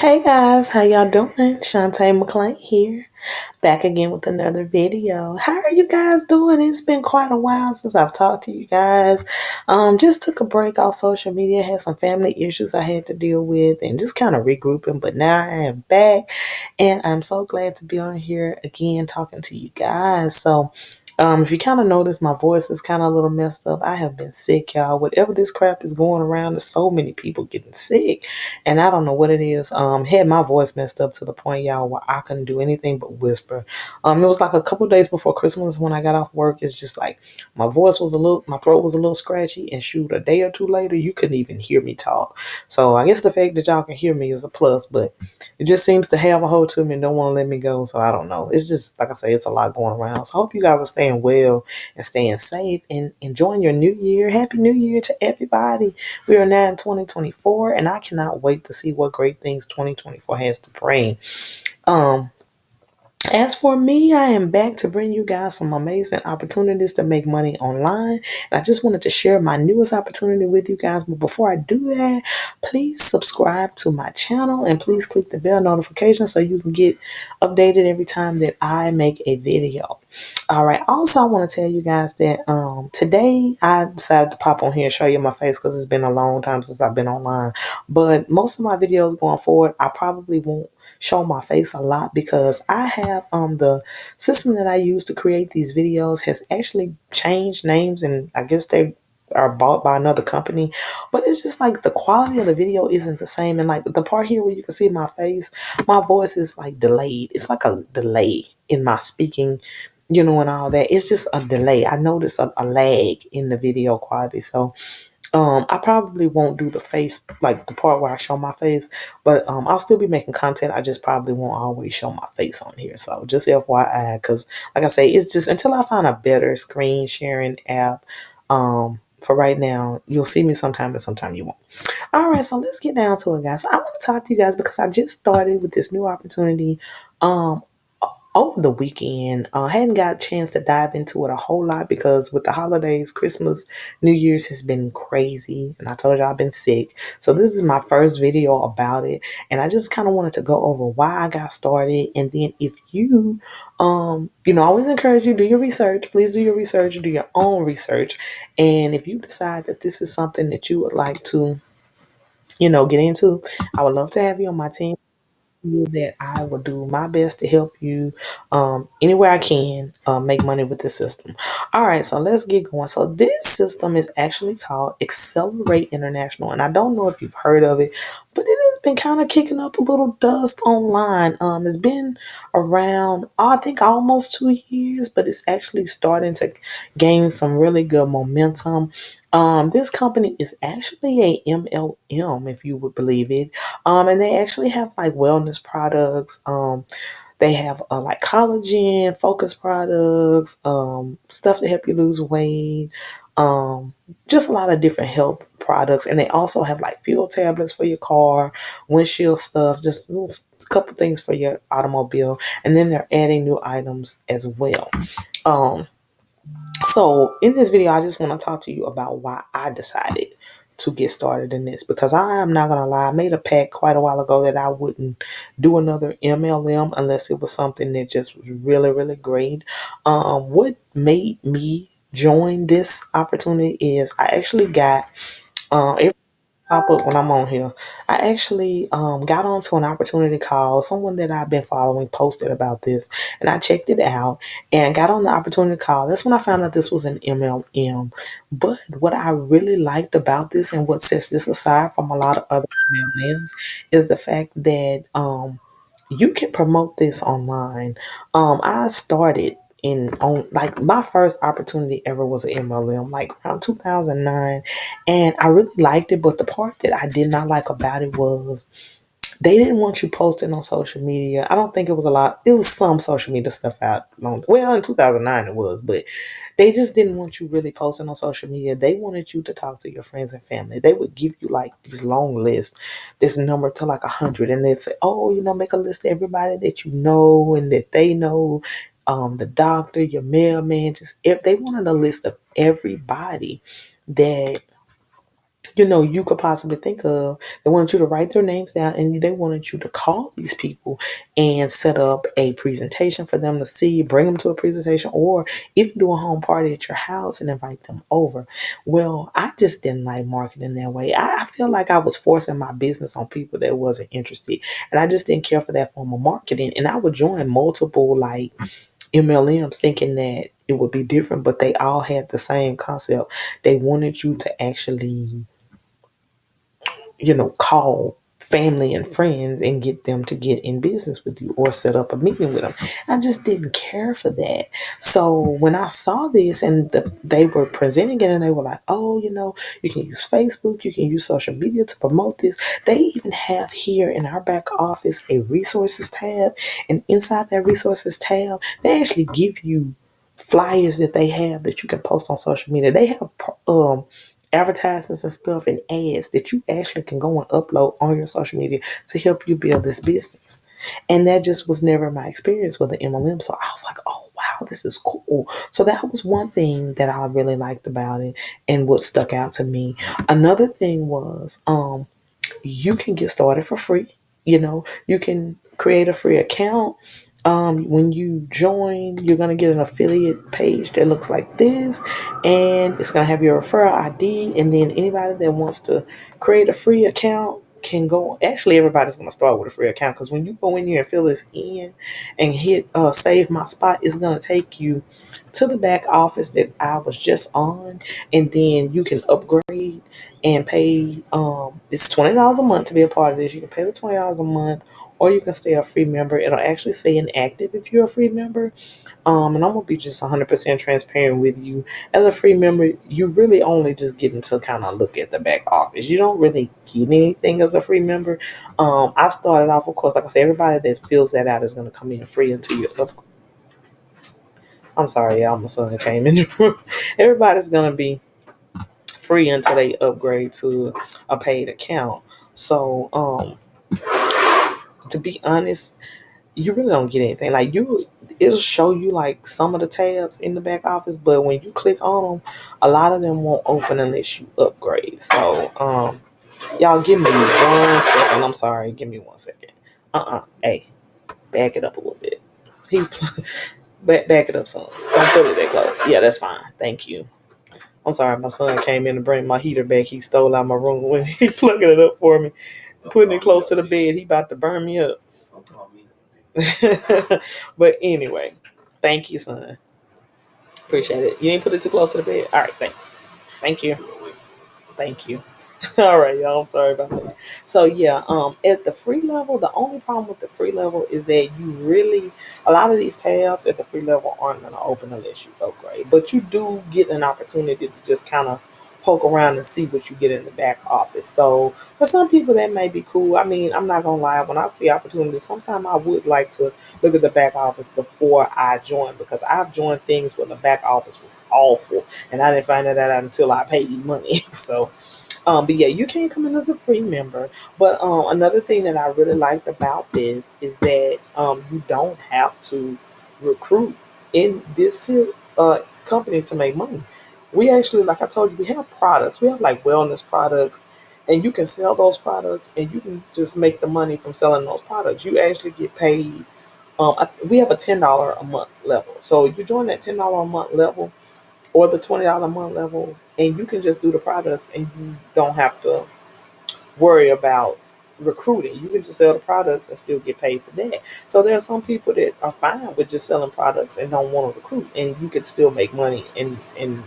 Hey guys, how y'all doing? Shantae McClain here, back again with another video. How are you guys doing? It's been quite a while since I've talked to you guys. Just took a break off social media, had some family issues I had to deal with, and just kind of regrouping. But now I am back, and I'm so glad to be on here again talking to you guys. If you kind of notice, my voice is kind of a little messed up. I have been sick, y'all. Whatever this crap is going around, there's so many people getting sick, and I don't know what it is. Had my voice messed up to the point, y'all, where I couldn't do anything but whisper. It was like a couple days before Christmas when I got off work. It's just like my throat was a little scratchy, and shoot, a day or two later, you couldn't even hear me talk. So I guess the fact that y'all can hear me is a plus, but it just seems to have a hold to me and don't want to let me go. So I don't know. It's just, like I say, it's a lot going around. So I hope you guys are staying well and staying safe and enjoying your new year. Happy New Year to everybody. We are now in 2024, and I cannot wait to see what great things 2024 has to bring. Um, as for me, I am back to bring you guys some amazing opportunities to make money online. And I just wanted to share my newest opportunity with you guys. But before I do that, please subscribe to my channel and please click the bell notification so you can get updated every time that I make a video. All right. Also, I want to tell you guys that today I decided to pop on here and show you my face because it's been a long time since I've been online. But most of my videos going forward, I probably won't show my face a lot because I have the system that I use to create these videos has actually changed names, and I guess they are bought by another company. But it's just like the quality of the video isn't the same, and like the part here where you can see my face, my voice is like delayed. It's like a delay in my speaking, and all that. It's just a delay. I notice a lag in the video quality. So I probably won't do the face, like the part where I show my face, but I'll still be making content. I just probably won't always show my face on here. So just FYI, because like I say, it's just until I find a better screen sharing app. For right now, you'll see me sometime, but sometime you won't. All right, so let's get down to it, guys. So I want to talk to you guys because I just started with this new opportunity. Um, over the weekend. I hadn't got a chance to dive into it a whole lot because with the holidays, Christmas, New Year's has been crazy. And I told you I've been sick. So this is my first video about it. And I just kind of wanted to go over why I got started. And then if you, I always encourage you, do your research. Please do your research, do your own research. And if you decide that this is something that you would like to, get into, I would love to have you on my team that I will do my best to help you anywhere I can make money with this system. All right, so let's get going. So this system is actually called Xcelerate International, and I don't know if you've heard of it, but it has been kind of kicking up a little dust online. It's been around, I think, almost 2 years, but it's actually starting to gain some really good momentum. This company is actually a MLM, if you would believe it. And they actually have like wellness products. They have like collagen, focus products, stuff to help you lose weight, just a lot of different health products. And they also have like fuel tablets for your car, windshield stuff, just a couple things for your automobile. And then they're adding new items as well. Um, so in this video, I just want to talk to you about why I decided to get started in this because I am not gonna lie, I made a pact quite a while ago that I wouldn't do another MLM unless it was something that just was really, really great. What made me join this opportunity is I actually got every pop up when I'm on here. I actually got onto an opportunity call. Someone that I've been following posted about this, and I checked it out and got on the opportunity call. That's when I found out this was an MLM. But what I really liked about this and what sets this aside from a lot of other MLMs is the fact that you can promote this online. I started in on like my first opportunity ever was an MLM, like around 2009, and I really liked it. But the part that I did not like about it was they didn't want you posting on social media. I don't think it was a lot. It was some social media stuff out long. Well, in 2009 it was, but they just didn't want you really posting on social media. They wanted you to talk to your friends and family. They would give you like these long lists, this number to like 100, and they'd say, "Oh, make a list of everybody that you know and that they know." The doctor, your mailman, just if they wanted a list of everybody that you could possibly think of. They wanted you to write their names down and they wanted you to call these people and set up a presentation for them to see, bring them to a presentation, or even do a home party at your house and invite them over. Well, I just didn't like marketing that way. I feel like I was forcing my business on people that wasn't interested. And I just didn't care for that form of marketing. And I would join multiple like MLMs thinking that it would be different, but they all had the same concept. They wanted you to actually call family and friends and get them to get in business with you or set up a meeting with them. I just didn't care for that. So when I saw this and they were presenting it and they were like, oh, you can use Facebook, you can use social media to promote this. They even have here in our back office a resources tab. And inside that resources tab, they actually give you flyers that they have that you can post on social media. They have advertisements and stuff and ads that you actually can go and upload on your social media to help you build this business. And that just was never my experience with the MLM. So I was like, oh, wow, this is cool. So that was one thing that I really liked about it and what stuck out to me. Another thing was you can get started for free. You can create a free account. When you join, you're going to get an affiliate page that looks like this, and it's going to have your referral ID. And then anybody that wants to create a free account can go. Actually, everybody's going to start with a free account because when you go in here and fill this in and hit save my spot, it's going to take you to the back office that I was just on, and then you can upgrade and pay. It's $20 a month to be a part of this. You can pay the $20 a month, or you can stay a free member. It'll actually say inactive if you're a free member. And I'm gonna be just 100% transparent with you. As a free member, you really only just get to kind of look at the back office. You don't really get anything as a free member. I started off, of course, like I said, everybody that fills that out is gonna come in free until you up. I'm sorry, y'all. My son came in the room. Everybody's gonna be free until they upgrade to a paid account. So, to be honest, you really don't get anything. Like it'll show you like some of the tabs in the back office, but when you click on them, a lot of them won't open unless you upgrade. So, y'all give me 1 second. I'm sorry, give me 1 second. Hey, back it up a little bit. He's back it up some. Don't put it that close. Yeah, that's fine. Thank you. I'm sorry, my son came in to bring my heater back. He stole out my room when he plugging it up for me, putting it close to the bed. He about to burn me up. But anyway, thank you, son. Appreciate it. You ain't put it too close to the bed. All right, thanks. Thank you. Thank you. All right, y'all. I'm sorry about that. So yeah, at the free level, the only problem with the free level is that you really a lot of these tabs at the free level aren't gonna open unless you upgrade. But you do get an opportunity to just kind of poke around and see what you get in the back office. So for some people that may be cool. I mean, I'm not gonna lie, when I see opportunities, sometimes I would like to look at the back office before I join because I've joined things where the back office was awful and I didn't find that out until I paid money. So but yeah, you can come in as a free member. But another thing that I really liked about this is that you don't have to recruit in this here, company to make money. We actually, like I told you, we have products. We have like wellness products, and you can sell those products, and you can just make the money from selling those products. You actually get paid. We have a $10 a month level. So you join that $10 a month level or the $20 a month level, and you can just do the products and you don't have to worry about recruiting. You can just sell the products and still get paid for that. So there are some people that are fine with just selling products and don't want to recruit, and you can still make money and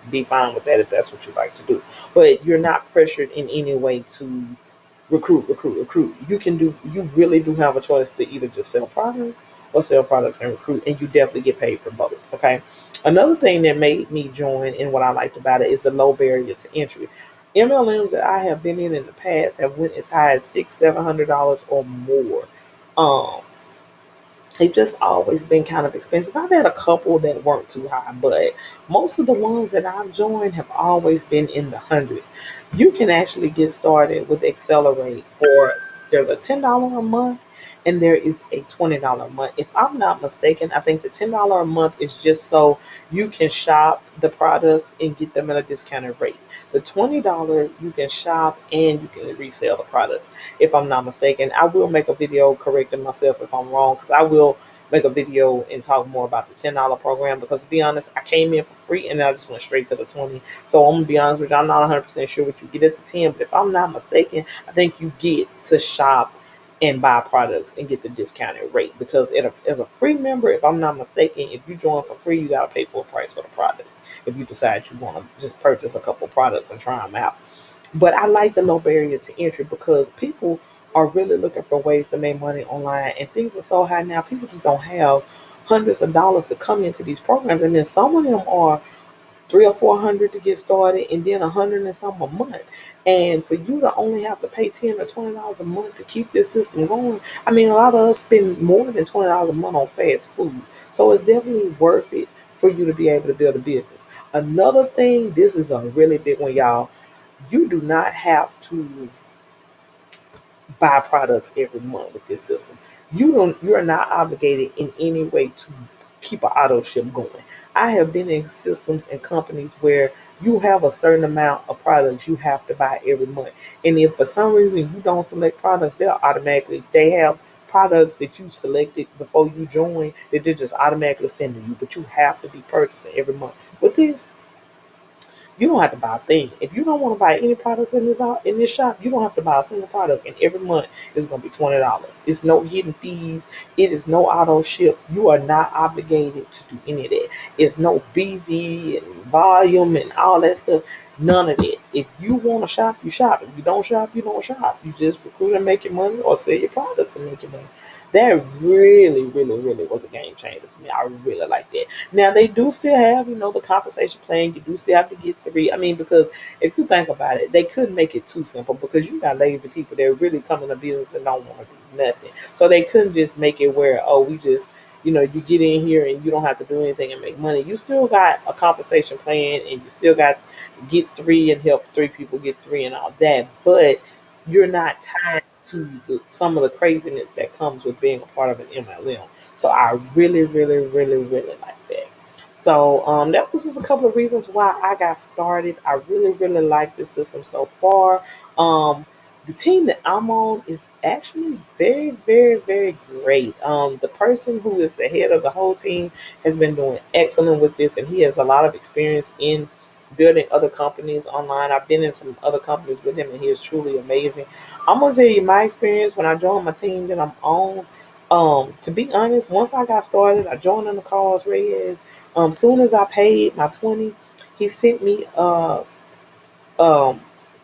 be fine with that if that's what you like to do. But you're not pressured in any way to recruit. You really do have a choice to either just sell products or sell products and recruit, and you definitely get paid for both. Okay. Another thing that made me join and what I liked about it is the low barrier to entry. MLMs that I have been in the past have went as high as $600-700 or more. Um, they've just always been kind of expensive. I've had a couple that weren't too high, but most of the ones that I've joined have always been in the hundreds. You can actually get started with Xcelerate for there's a $10 a month and there is a $20 a month. If I'm not mistaken, I think the $10 a month is just so you can shop the products and get them at a discounted rate. The $20 you can shop and you can resell the products. If I'm not mistaken, I will make a video correcting myself if I'm wrong, because I will make a video and talk more about the $10 program, because to be honest, I came in for free and I just went straight to the 20. So I'm gonna be honest with you, I'm not 100% sure what you get at the 10, but if I'm not mistaken, I think you get to shop and buy products and get the discounted rate, because as a free member, if I'm not mistaken, if you join for free, you gotta pay full price for the products. If you decide you want to just purchase a couple products and try them out, but I like the low barrier to entry because people are really looking for ways to make money online, and things are so high now. People just don't have hundreds of dollars to come into these programs, and then some of them are three or four hundred to get started, and then a hundred and some a month. And for you to only have to pay $10 or $20 a month to keep this system going, I mean, a lot of us spend more than $20 a month on fast food, so it's definitely worth it for you to be able to build a business. Another thing, this is a really big one, y'all. You do not have to buy products every month with this system. You are not obligated in any way to keep an auto ship going. I have been in systems and companies where you have a certain amount of products you have to buy every month. And if for some reason you don't select products, they have products that you selected before you join that they're just automatically sending you, but you have to be purchasing every month. With this, you don't have to buy a thing. If you don't want to buy any products in this shop, you don't have to buy a single product. And every month is going to be $20. It's no hidden fees. It is no auto ship. You are not obligated to do any of that. It's no BV and volume and all that stuff. None of that. If you want to shop, you shop. If you don't shop, you don't shop. You just recruit and make your money, or sell your products and make your money. That really, really, really was a game changer for me. I really like that. Now they do still have, the compensation plan. You do still have to get three. I mean, because if you think about it, they couldn't make it too simple, because you got lazy people that really come into business and don't want to do nothing. So they couldn't just make it where, oh, we just, you get in here and you don't have to do anything and make money. You still got a compensation plan, and you still got get three and help three people get three and all that. But you're not tied to some of the craziness that comes with being a part of an MLM. So I really, really, really, really like that. So that was just a couple of reasons why I got started. I really, really like this system so far. The team that I'm on is actually very, very, very great. The person who is the head of the whole team has been doing excellent with this, and he has a lot of experience in building other companies online. I've been in some other companies with him, and he is truly amazing. I'm gonna tell you my experience when I joined my team that I'm on. To be honest, once I got started, I joined on the calls, Reyes. Soon as I paid my 20, he sent me um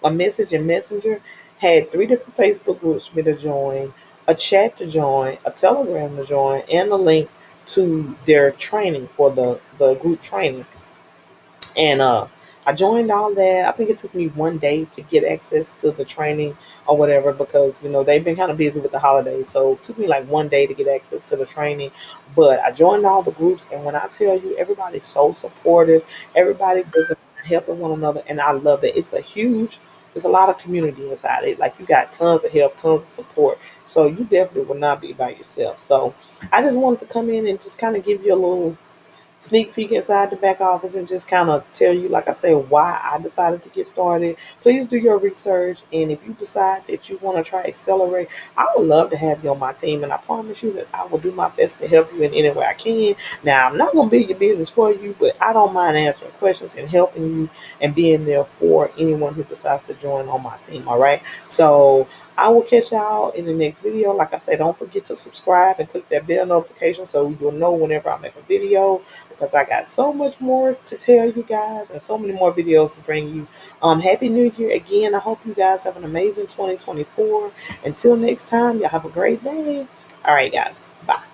a message in Messenger, had three different Facebook groups for me to join, a chat to join, a Telegram to join, and a link to their training for the group training. And I joined all that. I think it took me one day to get access to the training or whatever, because they've been kind of busy with the holidays. So it took me like one day to get access to the training. But I joined all the groups, and when I tell you, everybody's so supportive. Everybody does helping one another, and I love that. There's a lot of community inside it. Like, you got tons of help, tons of support. So you definitely will not be by yourself. So I just wanted to come in and just kind of give you a little sneak peek inside the back office and just kind of tell you, like I said, why I decided to get started. Please do your research, and if you decide that you want to try Xcelerate, I would love to have you on my team, and I promise you that I will do my best to help you in any way I can. Now, I'm not going to build your business for you, but I don't mind answering questions and helping you and being there for anyone who decides to join on my team. All right, so I will catch y'all in the next video. Like I said, don't forget to subscribe and click that bell notification so you'll know whenever I make a video, because I got so much more to tell you guys and so many more videos to bring you. Happy New Year again. I hope you guys have an amazing 2024. Until next time, y'all have a great day. All right, guys. Bye.